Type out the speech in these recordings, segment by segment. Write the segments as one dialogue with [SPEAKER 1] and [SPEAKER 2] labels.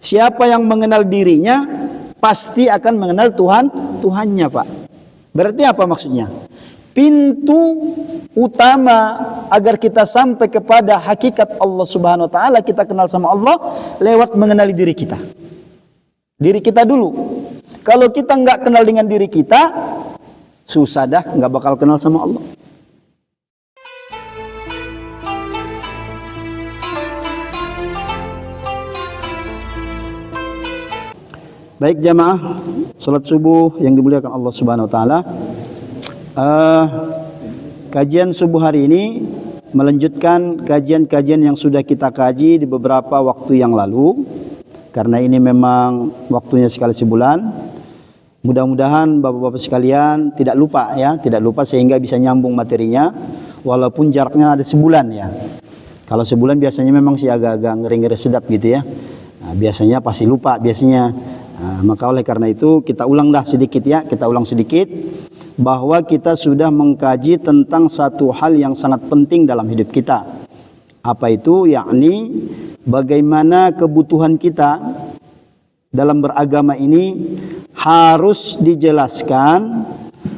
[SPEAKER 1] Siapa yang mengenal dirinya pasti akan mengenal Tuhannya, Pak. Berarti apa maksudnya? Pintu utama agar kita sampai kepada hakikat Allah Subhanahu wa taala, kita kenal sama Allah lewat mengenali diri kita. Diri kita dulu. Kalau kita nggak kenal dengan diri kita, susah dah, nggak bakal kenal sama Allah. Baik jamaah salat subuh yang dimuliakan Allah Subhanahu wa taala. Kajian subuh hari ini melanjutkan kajian-kajian yang sudah kita kaji di beberapa waktu yang lalu. Karena ini memang waktunya sekali sebulan. Mudah-mudahan Bapak-bapak sekalian tidak lupa ya, tidak lupa sehingga bisa nyambung materinya walaupun jaraknya ada sebulan ya. Kalau sebulan biasanya memang sih agak-agak ngeri-ngeri sedap gitu ya. Nah, biasanya pasti lupa biasanya. Maka oleh karena itu kita ulang dah sedikit ya, kita ulang sedikit bahwa kita sudah mengkaji tentang satu hal yang sangat penting dalam hidup kita. Apa itu? Yakni bagaimana kebutuhan kita dalam beragama ini harus dijelaskan,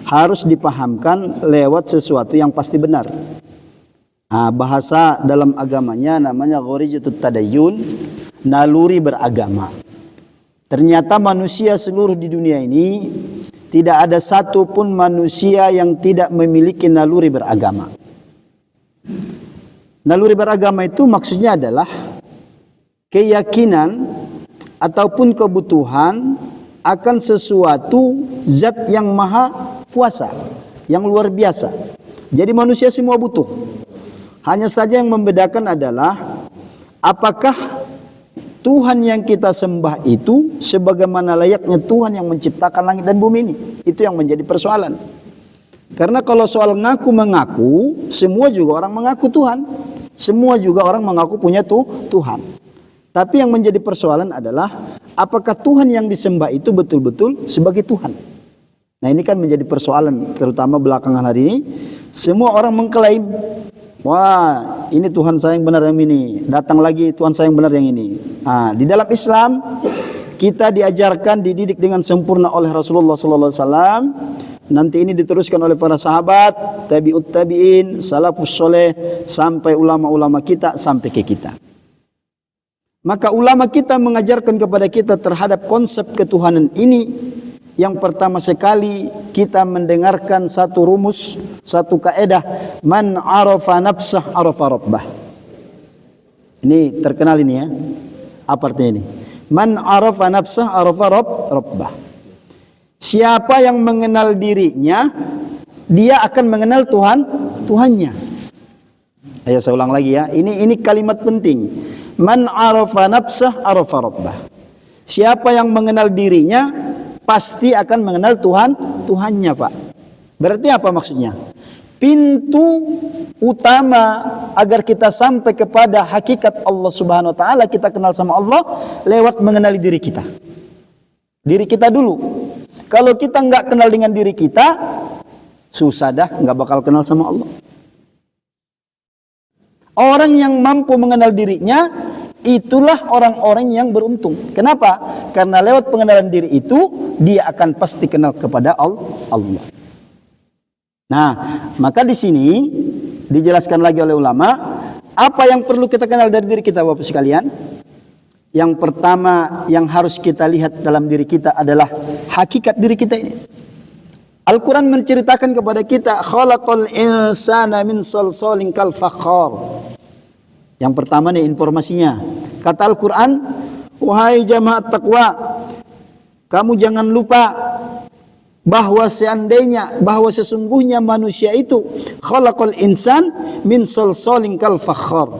[SPEAKER 1] harus dipahamkan lewat sesuatu yang pasti benar. Bahasa dalam agamanya namanya ghorijatut tadayyun, naluri beragama. Ternyata manusia seluruh di dunia ini tidak ada satupun manusia yang tidak memiliki naluri beragama. Naluri beragama itu maksudnya adalah keyakinan ataupun kebutuhan akan sesuatu zat yang maha kuasa, yang luar biasa. Jadi manusia semua butuh. Hanya saja yang membedakan adalah apakah Tuhan yang kita sembah itu sebagaimana layaknya Tuhan yang menciptakan langit dan bumi ini. Itu yang menjadi persoalan. Karena kalau soal ngaku-mengaku, semua juga orang mengaku Tuhan. Semua juga orang mengaku punya Tuhan. Tapi yang menjadi persoalan adalah apakah Tuhan yang disembah itu betul-betul sebagai Tuhan. Nah ini kan menjadi persoalan terutama belakangan hari ini. Semua orang mengklaim, wah ini Tuhan saya yang benar yang ini, datang lagi Tuhan saya yang benar yang ini. Di dalam Islam kita diajarkan, dididik dengan sempurna oleh Rasulullah SAW. Nanti ini diteruskan oleh para sahabat, tabi'ut tabi'in, salafus soleh, sampai ulama-ulama kita, sampai ke kita. Maka ulama kita mengajarkan kepada kita terhadap konsep ketuhanan ini. Yang pertama sekali kita mendengarkan satu rumus, satu kaedah, man arafa nafsah arafa rabbah. Ini terkenal ini ya. Apa artinya ini? Man arafa nafsah arafa rabbah. Siapa yang mengenal dirinya, dia akan mengenal Tuhannya. Ayo saya ulang lagi ya. Ini kalimat penting. Man arafa nafsah arafa rabbah. Siapa yang mengenal dirinya pasti akan mengenal Tuhannya, Pak. Berarti apa maksudnya? Pintu utama agar kita sampai kepada hakikat Allah Subhanahu wa taala, kita kenal sama Allah lewat mengenali diri kita. Diri kita dulu. Kalau kita nggak kenal dengan diri kita, susah dah, nggak bakal kenal sama Allah. Orang yang mampu mengenal dirinya, itulah orang-orang yang beruntung. Kenapa? Karena lewat pengenalan diri itu, dia akan pasti kenal kepada Allah. Nah, maka di sini dijelaskan lagi oleh ulama, apa yang perlu kita kenal dari diri kita, Bapak sekalian? Yang pertama yang harus kita lihat dalam diri kita adalah hakikat diri kita ini. Al-Quran menceritakan kepada kita, khalaqal insana min salsalin kal fakhar. Yang pertama nih informasinya. Kata Al-Quran, wahai jamaah taqwa, kamu jangan lupa bahwa sesungguhnya manusia itu khalaqal insan min salsalin kal fakhar.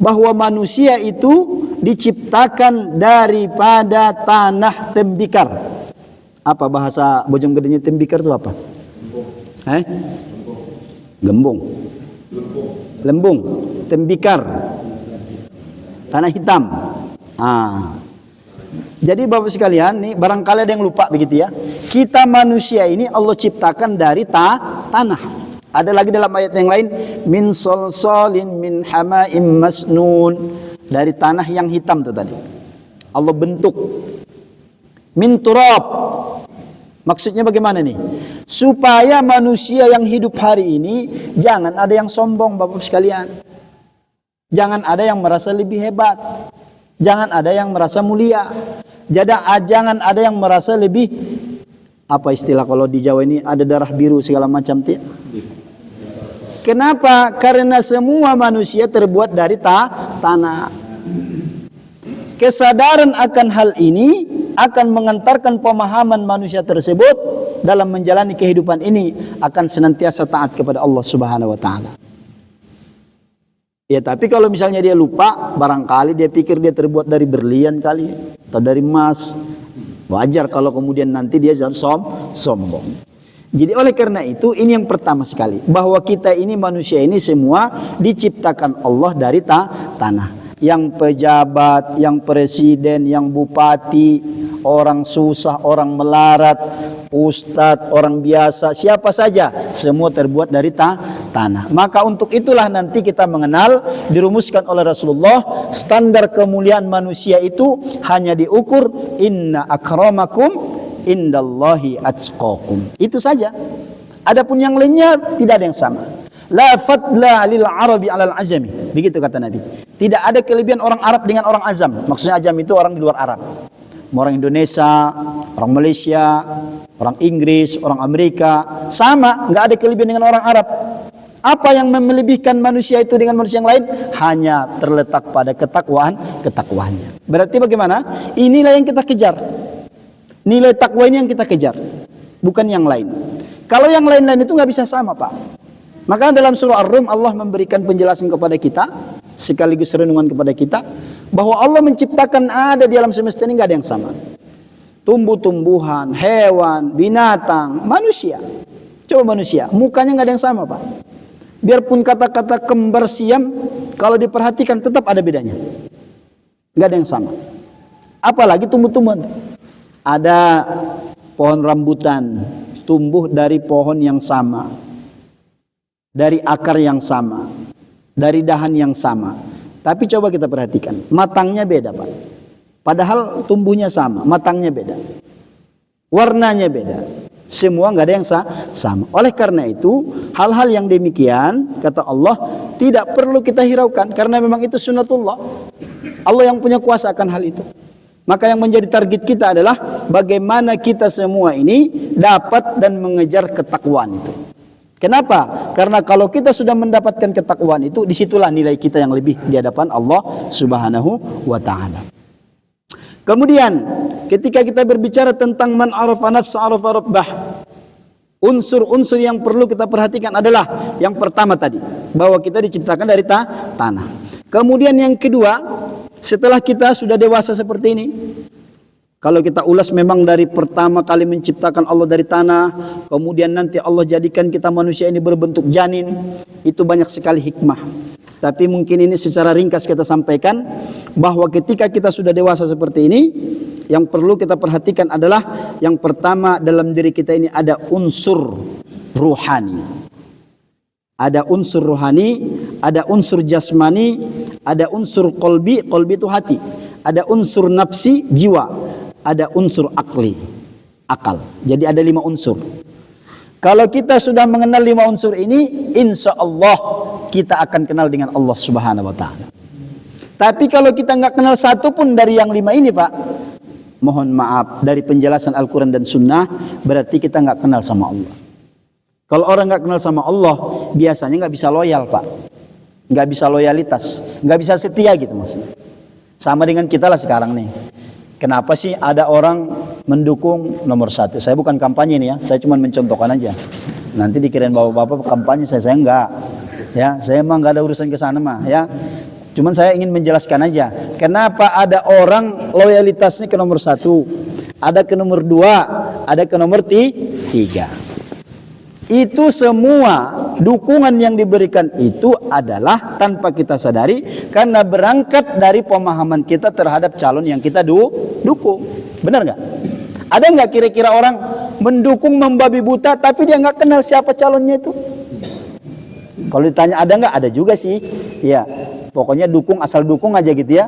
[SPEAKER 1] Bahwa manusia itu diciptakan daripada tanah tembikar. Apa bahasa Bojonggedenya tembikar itu apa? Gembung. Lembung. Tembikar. Tanah hitam. Jadi Bapak sekalian, nih barangkali ada yang lupa begitu ya. Kita manusia ini Allah ciptakan dari tanah. Ada lagi dalam ayat yang lain, min solsolin min hama'im masnun, dari tanah yang hitam itu tadi. Allah bentuk min turab. Maksudnya bagaimana nih? Supaya manusia yang hidup hari ini jangan ada yang sombong, Bapak sekalian. Jangan ada yang merasa lebih hebat. Jangan ada yang merasa mulia. Jangan ada yang merasa lebih, apa istilah kalau di Jawa ini, ada darah biru segala macam. Kenapa? Karena semua manusia terbuat dari tanah. Kesadaran akan hal ini akan mengantarkan pemahaman manusia tersebut dalam menjalani kehidupan ini akan senantiasa taat kepada Allah Subhanahu wa taala. Ya, tapi kalau misalnya dia lupa, barangkali dia pikir dia terbuat dari berlian kali atau dari emas. Wajar kalau kemudian nanti dia sombong. Jadi oleh karena itu ini yang pertama sekali, bahwa kita ini manusia ini semua diciptakan Allah dari tanah. Yang pejabat, yang presiden, yang bupati, orang susah, orang melarat, ustadz, orang biasa, siapa saja, semua terbuat dari tanah. Maka untuk itulah nanti kita mengenal, dirumuskan oleh Rasulullah, standar kemuliaan manusia itu hanya diukur inna akramakum indallahi atqakum. Itu saja. Adapun yang lainnya tidak ada yang sama. La fadla lil arabi alal azami. Begitu kata Nabi. Tidak ada kelebihan orang Arab dengan orang azam. Maksudnya azam itu orang di luar Arab. Orang Indonesia, orang Malaysia, orang Inggris, orang Amerika, sama, nggak ada kelebihan dengan orang Arab. Apa yang melebihkan manusia itu dengan manusia yang lain? Hanya terletak pada ketakwaannya. Berarti bagaimana? Inilah yang kita kejar. Nilai takwa ini yang kita kejar, bukan yang lain. Kalau yang lain-lain itu nggak bisa sama, Pak. Maka dalam surah Ar-Rum Allah memberikan penjelasan kepada kita, sekaligus renungan kepada kita, bahwa Allah menciptakan ada di alam semesta ini nggak ada yang sama. Tumbuh-tumbuhan, hewan, binatang, manusia. Coba manusia, mukanya nggak ada yang sama, Pak. Biarpun kata-kata kembar siam, kalau diperhatikan tetap ada bedanya. Nggak ada yang sama. Apalagi tumbuh-tumbuhan. Ada pohon rambutan tumbuh dari pohon yang sama, dari akar yang sama, dari dahan yang sama. Tapi coba kita perhatikan, matangnya beda, Pak. Padahal tumbuhnya sama, matangnya beda, warnanya beda. Semua nggak ada yang sama. Oleh karena itu, hal-hal yang demikian, kata Allah, tidak perlu kita hiraukan, karena memang itu sunnatullah. Allah yang punya kuasa akan hal itu. Maka yang menjadi target kita adalah bagaimana kita semua ini dapat dan mengejar ketakwaan itu. Kenapa? Karena kalau kita sudah mendapatkan ketakwaan itu, disitulah nilai kita yang lebih di hadapan Allah Subhanahu wa ta'ala. Kemudian ketika kita berbicara tentang man arafa nafsa arafa rabbah, unsur-unsur yang perlu kita perhatikan adalah yang pertama tadi, bahwa kita diciptakan dari tanah. Kemudian yang kedua, setelah kita sudah dewasa seperti ini, kalau kita ulas memang dari pertama kali menciptakan Allah dari tanah, kemudian nanti Allah jadikan kita manusia ini berbentuk janin, itu banyak sekali hikmah. Tapi mungkin ini secara ringkas kita sampaikan, bahwa ketika kita sudah dewasa seperti ini, yang perlu kita perhatikan adalah yang pertama, dalam diri kita ini ada unsur ruhani. Ada unsur rohani, ada unsur jasmani, ada unsur kolbi, kolbi itu hati, ada unsur nafsi, jiwa, ada unsur akli, akal. Jadi ada 5 unsur. Kalau kita sudah mengenal 5 unsur ini, insya Allah kita akan kenal dengan Allah Subhanahu wa ta'ala. Tapi kalau kita nggak kenal satu pun dari yang 5 ini, Pak, mohon maaf, dari penjelasan Al-Quran dan Sunnah, berarti kita nggak kenal sama Allah. Kalau orang nggak kenal sama Allah, biasanya nggak bisa loyal, Pak. Nggak bisa loyalitas, nggak bisa setia gitu maksudnya. Sama dengan kita lah sekarang nih. Kenapa sih ada orang mendukung nomor 1? Saya bukan kampanye nih ya, saya cuma mencontohkan aja. Nanti dikirain bapak-bapak kampanye, saya enggak. Ya, saya emang nggak ada urusan ke sana mah. Ya, cuman saya ingin menjelaskan aja. Kenapa ada orang loyalitasnya ke nomor 1, ada ke nomor 2, ada ke nomor 3. Itu semua dukungan yang diberikan itu adalah tanpa kita sadari, karena berangkat dari pemahaman kita terhadap calon yang kita dukung. Benar nggak? Ada nggak kira-kira orang mendukung membabi buta tapi dia nggak kenal siapa calonnya itu? Kalau ditanya ada nggak? Ada juga sih. Ya, pokoknya dukung asal dukung aja gitu ya.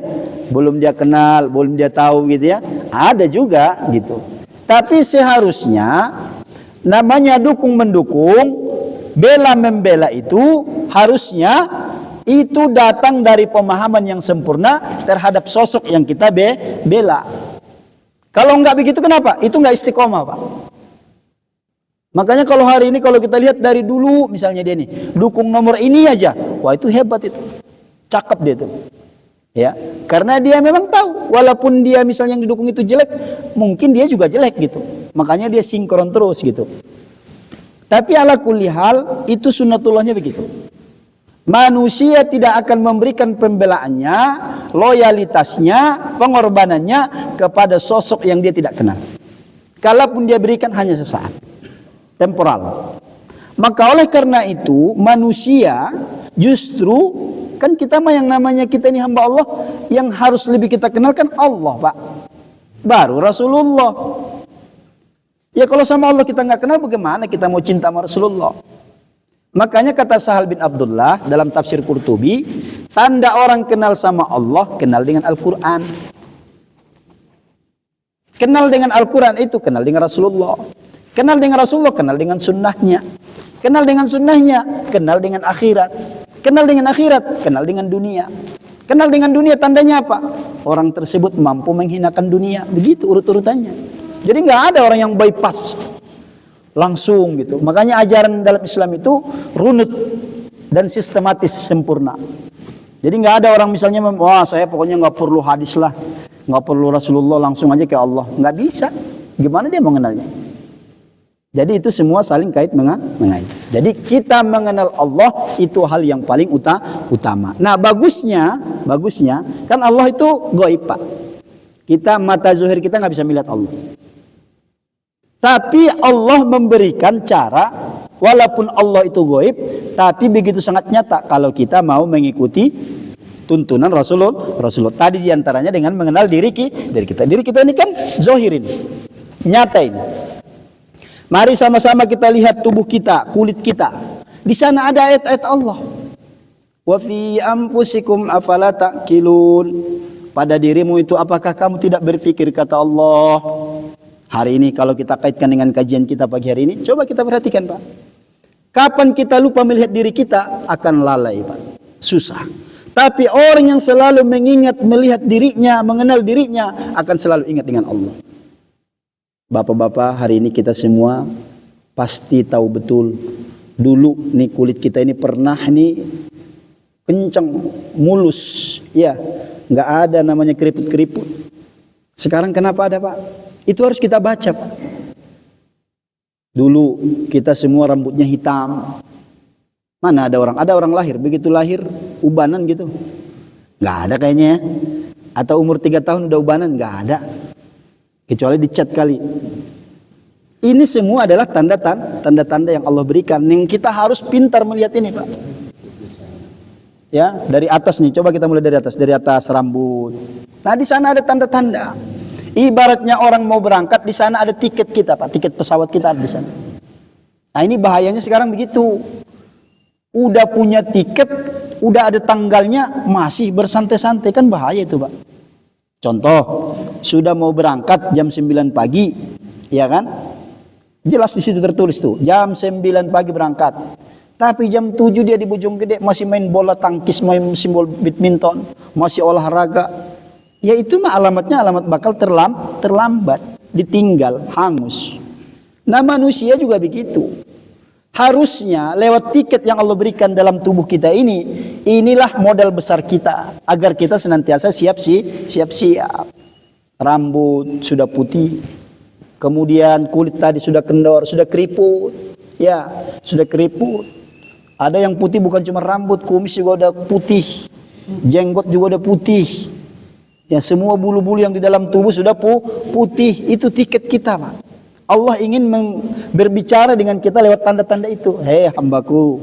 [SPEAKER 1] belum dia kenal, belum dia tahu gitu ya. Ada juga gitu. Tapi seharusnya namanya dukung mendukung, bela membela itu harusnya itu datang dari pemahaman yang sempurna terhadap sosok yang kita bela. Kalau enggak begitu kenapa? Itu enggak istiqomah, Pak. Makanya kalau hari ini kalau kita lihat dari dulu misalnya dia nih dukung nomor ini aja, wah itu hebat itu, cakep dia itu, ya karena dia memang tahu walaupun dia misalnya yang didukung itu jelek, mungkin dia juga jelek gitu, makanya dia sinkron terus gitu. Tapi ala kulli hal itu sunnatullahnya begitu. Manusia tidak akan memberikan pembelaannya, loyalitasnya, pengorbanannya kepada sosok yang dia tidak kenal. Kalaupun dia berikan hanya sesaat, temporal. Maka oleh karena itu manusia justru kan kita mah yang namanya kita ini hamba Allah, yang harus lebih kita kenalkan Allah, Pak. Baru Rasulullah. Ya kalau sama Allah kita nggak kenal, bagaimana kita mau cinta sama Rasulullah? Makanya kata Sahal bin Abdullah dalam tafsir Qurtubi, tanda orang kenal sama Allah, kenal dengan Al-Quran. Kenal dengan Al-Quran itu kenal dengan Rasulullah. Kenal dengan Rasulullah, kenal dengan sunnahnya. Kenal dengan sunnahnya, kenal dengan akhirat. Kenal dengan akhirat, kenal dengan dunia. Kenal dengan dunia tandanya apa? Orang tersebut mampu menghinakan dunia. Begitu urut-urutannya. Jadi nggak ada orang yang bypass langsung gitu. Makanya ajaran dalam Islam itu runut dan sistematis sempurna. Jadi nggak ada orang misalnya, wah saya pokoknya nggak perlu hadis lah, nggak perlu Rasulullah, langsung aja ke Allah. Nggak bisa. Gimana dia mengenalnya? Jadi itu semua saling kait mengait. Jadi kita mengenal Allah itu hal yang paling utama. Nah bagusnya kan Allah itu gaib, Pak. Kita mata zuhir kita nggak bisa melihat Allah. Tapi Allah memberikan cara, walaupun Allah itu gaib, tapi begitu sangat nyata kalau kita mau mengikuti tuntunan Rasulullah. Tadi diantaranya dengan mengenal diri kita. Diri kita ini kan zohirin, nyata ini. Mari sama-sama kita lihat tubuh kita, kulit kita. Di sana ada ayat-ayat Allah. Wa fi anfusikum afala ta'qilun. Pada dirimu itu apakah kamu tidak berpikir, kata Allah. Hari ini kalau kita kaitkan dengan kajian kita pagi hari ini, coba kita perhatikan, Pak. Kapan kita lupa melihat diri kita, akan lalai, Pak. Susah. Tapi orang yang selalu mengingat melihat dirinya, mengenal dirinya, akan selalu ingat dengan Allah. Bapak-bapak, hari ini kita semua pasti tahu betul dulu nih kulit kita ini pernah nih kencang, mulus, ya, nggak ada namanya keriput-keriput. Sekarang kenapa ada, Pak? Itu harus kita baca, Pak. Dulu kita semua rambutnya hitam. Mana ada orang? Ada orang lahir, begitu lahir ubanan gitu. Nggak ada kayaknya. Atau umur 3 tahun udah ubanan, nggak ada. Kecuali dicat kali. Ini semua adalah tanda-tanda yang Allah berikan. Yang kita harus pintar melihat ini, Pak. Ya, dari atas nih. Coba kita mulai dari atas rambut. Nah, di sana ada tanda-tanda. Ibaratnya orang mau berangkat, di sana ada tiket kita, Pak. Tiket pesawat kita ada di sana. Nah, ini bahayanya sekarang begitu. Udah punya tiket, udah ada tanggalnya, masih bersantai-santai, kan bahaya itu, Pak. Contoh, sudah mau berangkat jam 9 pagi, ya kan? Jelas di situ tertulis tuh, jam 9 pagi berangkat. Tapi jam 7 dia di Bojonggede masih main bola tangkis, main simbol badminton, masih olahraga. Ya itu mah alamatnya alamat bakal terlambat, ditinggal, hangus. Nah manusia juga begitu. Harusnya lewat tiket yang Allah berikan dalam tubuh kita ini, inilah modal besar kita agar kita senantiasa siap-siap. Rambut sudah putih, kemudian kulit tadi sudah kendor, sudah keriput, ya sudah keriput. Ada yang putih bukan cuma rambut, kumis juga udah putih, jenggot juga udah putih. Ya semua bulu-bulu yang di dalam tubuh sudah putih. Itu tiket kita, Pak. Allah ingin berbicara dengan kita lewat tanda-tanda itu. Hei hambaku,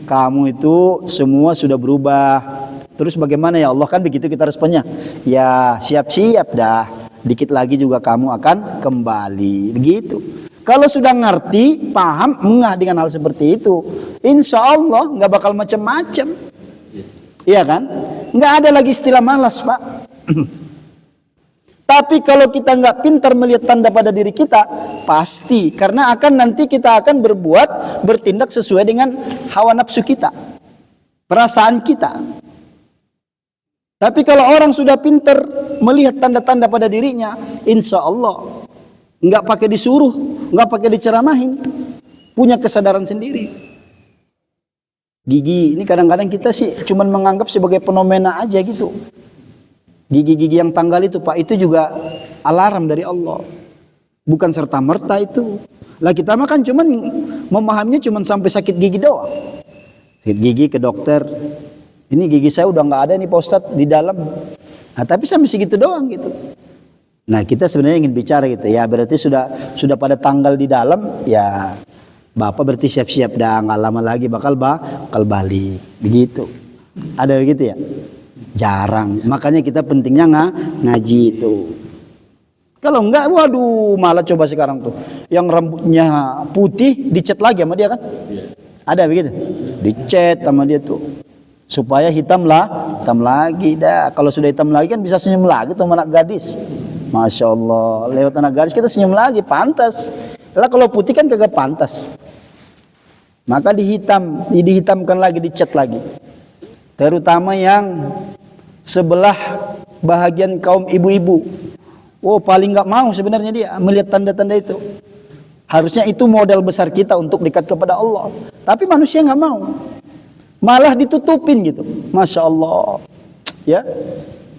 [SPEAKER 1] kamu itu semua sudah berubah. Terus bagaimana ya Allah? Kan begitu kita responnya. Ya siap-siap dah. Dikit lagi juga kamu akan kembali. Begitu. Kalau sudah ngerti, paham, ngeh dengan hal seperti itu, insya Allah nggak bakal macam-macam. Iya kan? Nggak ada lagi istilah malas, Pak. Tapi kalau kita nggak pintar melihat tanda pada diri kita, pasti karena nanti kita akan bertindak sesuai dengan hawa nafsu kita, perasaan kita. Tapi kalau orang sudah pintar melihat tanda-tanda pada dirinya, insya Allah nggak pakai disuruh, nggak pakai diceramahin, punya kesadaran sendiri. Gigi ini kadang-kadang kita sih cuman menganggap sebagai fenomena aja gitu. Gigi-gigi yang tanggal itu Pak, itu juga alarm dari Allah. Bukan serta-merta itu. Lah kita mah kan cuman memahaminya cuman sampai sakit gigi doang. Sakit gigi ke dokter. Ini gigi saya udah nggak ada nih Pak Ustadz di dalam. Nah, tapi sampai segitu doang gitu. Nah, kita sebenarnya ingin bicara gitu. Ya berarti sudah pada tanggal di dalam, ya Bapak berarti siap-siap dah, nggak lama lagi bakal balik. Begitu. Ada begitu ya? Jarang. Makanya kita pentingnya ngaji itu. Kalau enggak, waduh, malah coba sekarang tuh yang rambutnya putih dicat lagi sama dia kan? Ada begitu? Dicat sama dia tuh. Supaya hitam lagi dah. Kalau sudah hitam lagi kan bisa senyum lagi tuh anak gadis. Masya Allah, lewat anak gadis kita senyum lagi, pantas. Lah kalau putih kan kagak pantas. Maka dihitamkan lagi, dicat lagi. Terutama yang sebelah bahagian kaum ibu-ibu. Oh, paling nggak mau sebenarnya dia melihat tanda-tanda itu. Harusnya itu modal besar kita untuk dekat kepada Allah. Tapi manusia nggak mau. Malah ditutupin gitu. Masya Allah. Ya.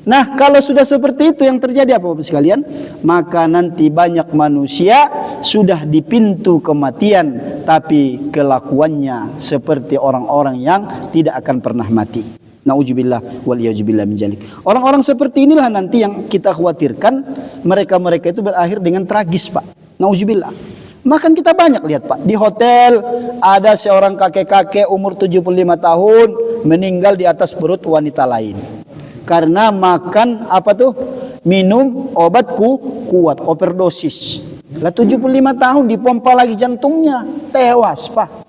[SPEAKER 1] Nah, kalau sudah seperti itu yang terjadi apa Bapak sekalian? Maka nanti banyak manusia sudah di pintu kematian, tapi kelakuannya seperti orang-orang yang tidak akan pernah mati. Nauzubillah wal iyauzubillah min dzalik. Orang-orang seperti inilah nanti yang kita khawatirkan mereka-mereka itu berakhir dengan tragis, Pak. Nauzubillah. Makan kita banyak lihat, Pak. Di hotel ada seorang kakek-kakek umur 75 tahun meninggal di atas perut wanita lain. Karena makan apa tuh? Minum obat kuat, overdosis. Lah 75 tahun dipompa lagi jantungnya, tewas, Pak.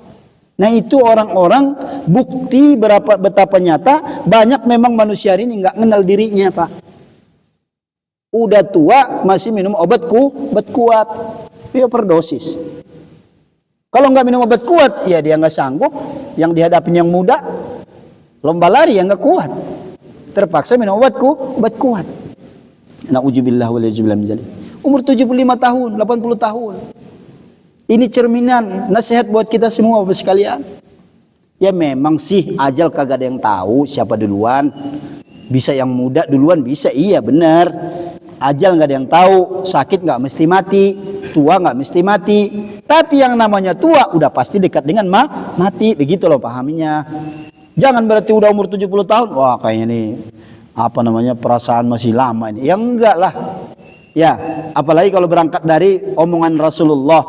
[SPEAKER 1] Nah itu orang-orang bukti betapa nyata banyak memang manusia ini nggak kenal dirinya Pak. Udah tua masih minum obat kuat, ya overdosis. Kalau nggak minum obat kuat, ya dia nggak sanggup. Yang dihadapin yang muda, lomba lari yang nggak kuat, terpaksa minum obat kuat. Nauzubillah wal iyauzubillah min dzalik. Umur 75 tahun, 80 tahun. Ini cerminan nasihat buat kita semua Bapak sekalian. Ya memang sih ajal kagak ada yang tahu siapa duluan. Bisa yang muda duluan bisa, iya benar. Ajal nggak ada yang tahu, sakit nggak mesti mati, tua nggak mesti mati. Tapi yang namanya tua udah pasti dekat dengan mati, begitu loh pahaminya. Jangan berarti udah umur 70 tahun, wah kayaknya nih apa namanya perasaan masih lama ini. Ya enggak lah. Ya, apalagi kalau berangkat dari omongan Rasulullah.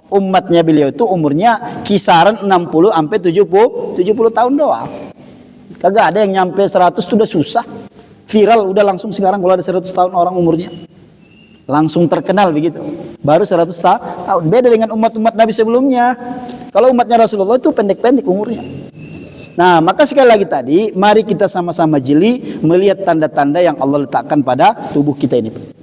[SPEAKER 1] Umatnya beliau itu umurnya kisaran 60 sampai 70 tahun doang. Kagak ada yang nyampe 100 itu udah susah. Viral udah langsung sekarang kalau ada 100 tahun orang umurnya. Langsung terkenal begitu. Baru 100 tahun. Beda dengan umat-umat Nabi sebelumnya. Kalau umatnya Rasulullah itu pendek-pendek umurnya. Nah, maka sekali lagi tadi, mari kita sama-sama jeli melihat tanda-tanda yang Allah letakkan pada tubuh kita ini.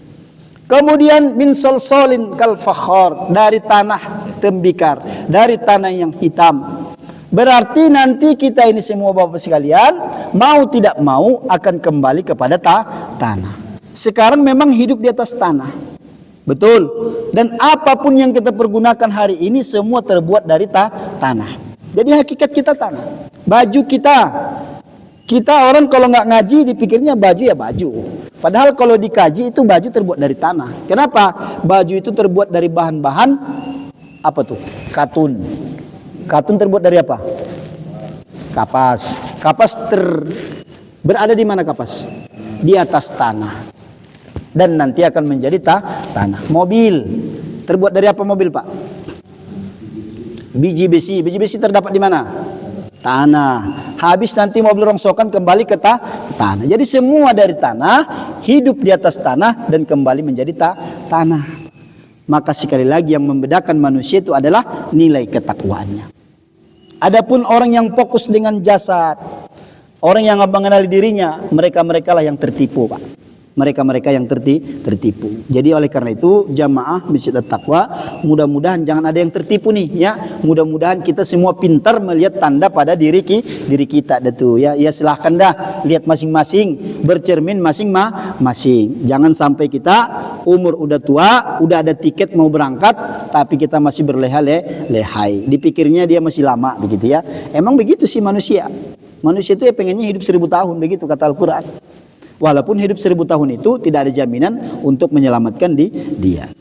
[SPEAKER 1] Kemudian min salsalin kal fakhar, dari tanah tembikar, dari tanah yang hitam. Berarti nanti kita ini semua Bapak sekalian mau tidak mau akan kembali kepada tanah. Sekarang memang hidup di atas tanah. Betul. Dan apapun yang kita pergunakan hari ini semua terbuat dari tanah. Jadi hakikat kita tanah. Baju kita orang kalau nggak ngaji dipikirnya baju ya baju. Padahal kalau dikaji itu baju terbuat dari tanah. Kenapa? Baju itu terbuat dari bahan-bahan apa tuh? Katun. Katun terbuat dari apa? Kapas. Kapas berada di mana kapas? Di atas tanah. Dan nanti akan menjadi tanah. Mobil terbuat dari apa mobil, Pak? Biji besi. Biji besi terdapat di mana? Tanah. Habis nanti mobil rongsokan kembali ke tanah. Jadi semua dari tanah, hidup di atas tanah dan kembali menjadi tanah. Maka sekali lagi yang membedakan manusia itu adalah nilai ketakwaannya. Adapun orang yang fokus dengan jasad, orang yang nggak mengenali dirinya, mereka lah yang tertipu, Pak. mereka-mereka yang tertipu. Jadi oleh karena itu jamaah Masjid At-Taqwa, mudah-mudahan jangan ada yang tertipu nih ya. Mudah-mudahan kita semua pintar melihat tanda pada diri kita tuh ya. Ya silahkan dah lihat masing-masing, bercermin masing-masing. Jangan sampai kita umur udah tua, udah ada tiket mau berangkat, tapi kita masih berlehai-lehai. Dipikirnya dia masih lama begitu ya. Emang begitu sih manusia. Manusia itu ya pengennya hidup 1000 tahun begitu kata Al-Quran. Walaupun hidup 1000 tahun itu tidak ada jaminan untuk menyelamatkan dia.